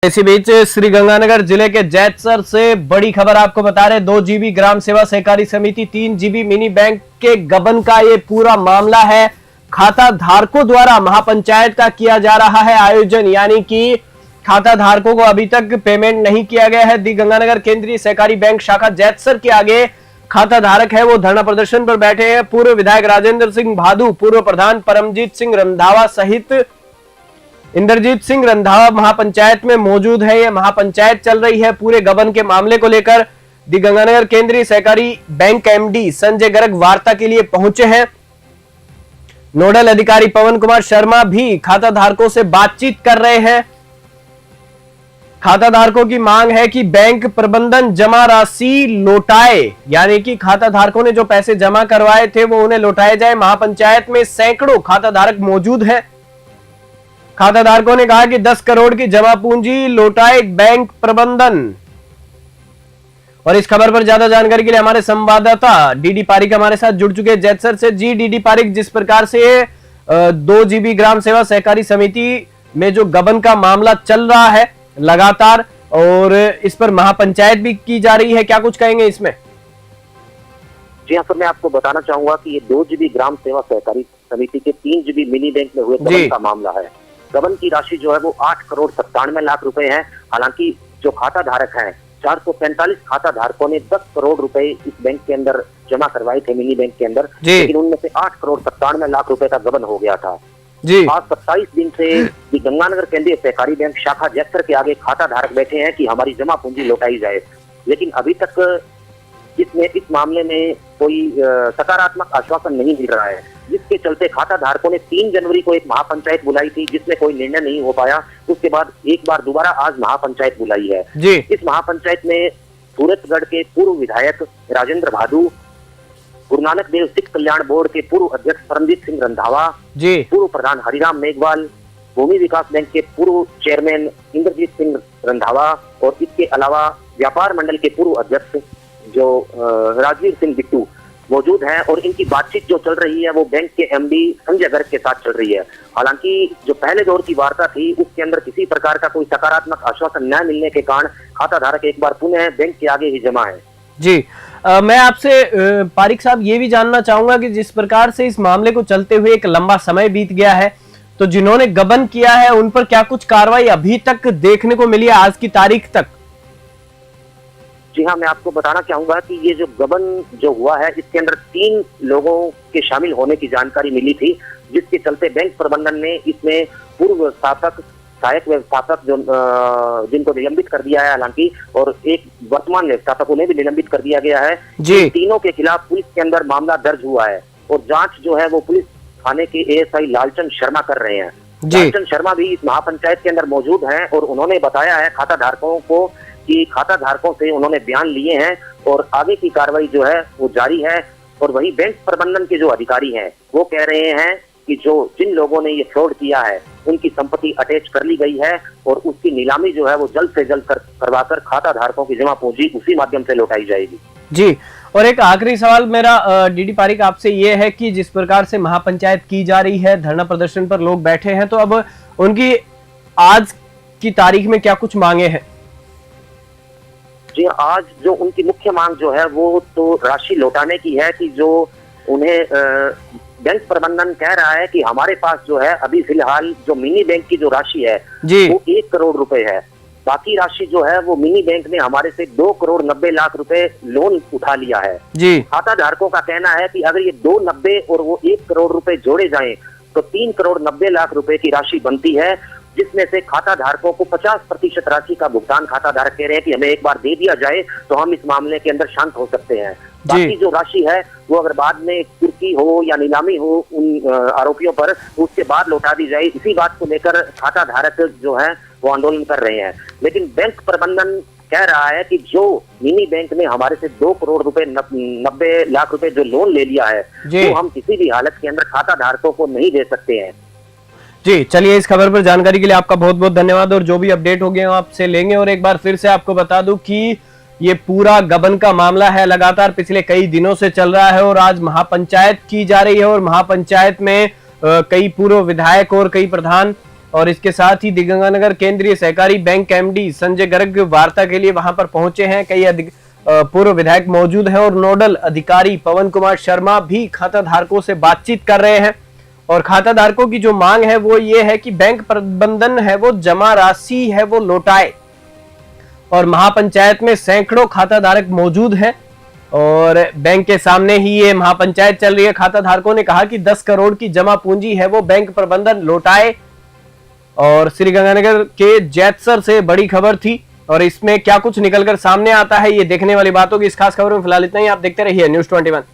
इसी बीच श्रीगंगानगर जिले के जैतसर से बड़ी खबर आपको बता रहे 2 जीबी ग्राम सेवा सहकारी समिति 3 जीबी मिनी बैंक के गबन का ये पूरा मामला है। खाता धारकों द्वारा महापंचायत का किया जा रहा है आयोजन, यानी कि खाता धारकों को अभी तक पेमेंट नहीं किया गया है। दी गंगानगर केंद्रीय सहकारी बैंक शाखा जैतसर के आगे खाता धारक है वो धरना प्रदर्शन पर बैठे हैं। पूर्व विधायक राजेंद्र सिंह भादु, पूर्व प्रधान परमजीत सिंह रंधावा सहित इंद्रजीत सिंह रंधावा महापंचायत में मौजूद है। यह महापंचायत चल रही है। पूरे गबन के मामले को लेकर दी गंगानगर केंद्रीय सहकारी बैंक एमडी संजय गर्ग वार्ता के लिए पहुंचे हैं। नोडल अधिकारी पवन कुमार शर्मा भी खाता धारकों से बातचीत कर रहे हैं। खाता धारकों की मांग है कि बैंक प्रबंधन जमा राशि लौटाए, यानी कि खाता धारकों ने जो पैसे जमा करवाए थे वो उन्हें लौटाए जाए। महापंचायत में सैकड़ों खाता धारक मौजूद हैं। खाता धारकों ने कहा कि 10 करोड़ की जमा पूंजी लौटाए बैंक प्रबंधन। और इस खबर पर ज्यादा जानकारी के लिए हमारे संवाददाता डीडी पारिक हमारे साथ जुड़ चुके हैं जैतसर से। जी डीडी पारिक, जिस प्रकार से 2 जीबी ग्राम सेवा सहकारी समिति में जो गबन का मामला चल रहा है लगातार, और इस पर महापंचायत भी की जा रही है, क्या कुछ कहेंगे इसमें? जी हाँ सर, मैं आपको बताना चाहूंगा कि ये 2 जीबी ग्राम सेवा सहकारी समिति के 3 जीबी मिनी बैंक में हुए गबन का मामला है। गबन की राशि जो है वो 8 करोड़ 97 लाख रुपए है। हालांकि जो खाता धारक हैं 445 खाता धारकों ने 10 करोड़ रुपए इस बैंक के अंदर जमा करवाए थे मिनी बैंक के अंदर, लेकिन उनमें से 8 करोड़ 97 लाख रुपए का गबन हो गया था। आज 27 दिन से गंगानगर केंद्रीय सहकारी बैंक शाखा जैतसर के आगे खाता धारक बैठे हैं कि हमारी जमा पूंजी लौटाई जाए, लेकिन अभी तक इस मामले में कोई सकारात्मक आश्वासन नहीं मिल रहा है, जिसके चलते खाता धारकों ने 3 जनवरी को एक महापंचायत बुलाई थी जिसमें कोई निर्णय नहीं हो पाया। उसके बाद एक बार दोबारा आज महापंचायत बुलाई है। इस महापंचायत में सूरतगढ़ के पूर्व विधायक राजेंद्र भादु, गुरु नानक देव सिख कल्याण बोर्ड के पूर्व अध्यक्ष परमजीत सिंह रंधावा, पूर्व प्रधान हरिराम मेघवाल, भूमि विकास बैंक के पूर्व चेयरमैन इंद्रजीत सिंह रंधावा और इसके अलावा व्यापार मंडल के पूर्व अध्यक्ष जो राजवीर सिंह बिट्टू मौजूद हैं। और इनकी बातचीत जो चल रही है वो बैंक के एमडी संजय गर्ग के साथ चल रही है। हालांकि जो पहले दौर की वार्ता थी उसके अंदर किसी प्रकार का कोई सकारात्मक आश्वासन न मिलने के कारण खाता धारक एक बार पुनः बैंक के आगे ही जमा है। जी मैं आपसे पारिक साहब ये भी जानना चाहूंगा कि जिस प्रकार से इस मामले को चलते हुए एक लंबा समय बीत गया है, तो जिन्होंने गबन किया है उन पर क्या कुछ कार्रवाई अभी तक देखने को मिली है आज की तारीख तक? जी हाँ, मैं आपको बताना चाहूंगा कि ये जो गबन जो हुआ है इसके अंदर 3 लोगों के शामिल होने की जानकारी मिली थी, जिसके चलते बैंक प्रबंधन ने इसमें पूर्व व्यवस्थापक, सहायक व्यवस्थापक जिनको निलंबित कर दिया है हालांकि, और एक वर्तमान व्यवस्थापक उन्हें भी निलंबित कर दिया गया है। तीनों के खिलाफ पुलिस के अंदर मामला दर्ज हुआ है और जांच जो है वो पुलिस थाने के एएसआई लालचंद शर्मा कर रहे हैं। लालचंद शर्मा भी इस महापंचायत के अंदर मौजूद हैं और उन्होंने बताया है खाता धारकों को कि खाता धारकों से उन्होंने बयान लिए हैं और आगे की कार्रवाई जो है वो जारी है। और वही बैंक प्रबंधन के जो अधिकारी हैं वो कह रहे हैं कि जिन लोगों ने ये फ्रॉड किया है उनकी संपत्ति अटैच कर ली गई है और उसकी नीलामी जो है वो जल्द से जल्द करवाकर खाता धारकों की जमा पूंजी उसी माध्यम से लौटाई जाएगी। जी, और एक आखिरी सवाल मेरा डीडी पारिक आपसे ये है कि जिस प्रकार से महापंचायत की जा रही है, धरना प्रदर्शन पर लोग बैठे हैं, तो अब उनकी आज की तारीख में क्या कुछ मांगे हैं? जी, आज जो उनकी मुख्य मांग जो है वो तो राशि लौटाने की है कि जो उन्हें बैंक प्रबंधन कह रहा है कि हमारे पास जो है अभी फिलहाल जो मिनी बैंक की जो राशि है वो 1 करोड़ रुपए है। बाकी राशि जो है वो मिनी बैंक ने हमारे से 2 करोड़ 90 लाख रुपए लोन उठा लिया है। खाता धारकों का कहना है कि अगर ये 290 और वो 1 करोड़ रुपए जोड़े जाएं तो 3 करोड़ 90 लाख रुपए की राशि बनती है, जिसमें से खाता धारकों को 50% राशि का भुगतान खाता धारक कह रहे हैं कि हमें एक बार दे दिया जाए तो हम इस मामले के अंदर शांत हो सकते हैं। बाकी जो राशि है वो अगर बाद में कुर्की हो या नीलामी हो उन आरोपियों पर, उसके बाद लौटा दी जाए। इसी बात को लेकर खाता धारक जो है वो आंदोलन कर रहे हैं। लेकिन बैंक प्रबंधन कह रहा है कि जो मिनी बैंक ने हमारे से 2 करोड़ रुपए 90 लाख रुपए जो लोन ले लिया है वो हम किसी भी हालत के अंदर खाता धारकों को नहीं दे सकते हैं। जी चलिए, इस खबर पर जानकारी के लिए आपका बहुत बहुत धन्यवाद, और जो भी अपडेट हो गए आपसे लेंगे। और एक बार फिर से आपको बता दूं कि ये पूरा गबन का मामला है, लगातार पिछले कई दिनों से चल रहा है और आज महापंचायत की जा रही है। और महापंचायत में कई पूर्व विधायक और कई प्रधान और इसके साथ ही दिगंगानगर केंद्रीय सहकारी बैंक एमडी संजय गर्ग वार्ता के लिए वहां पर पहुंचे हैं। कई पूर्व विधायक मौजूद हैं और नोडल अधिकारी पवन कुमार शर्मा भी खाता धारकों से बातचीत कर रहे हैं। और खाता धारकों की जो मांग है वो ये है कि बैंक प्रबंधन है वो जमा राशि है वो लौटाए। और महापंचायत में सैकड़ों खाता धारक मौजूद हैं और बैंक के सामने ही ये महापंचायत चल रही है। खाता धारकों ने कहा कि 10 करोड़ की जमा पूंजी है वो बैंक प्रबंधन लौटाए। और श्रीगंगानगर के जैतसर से बड़ी खबर थी और इसमें क्या कुछ निकलकर सामने आता है ये देखने वाली बात होगी। इस खास खबर में फिलहाल इतना ही। आप देखते रहिए News 21।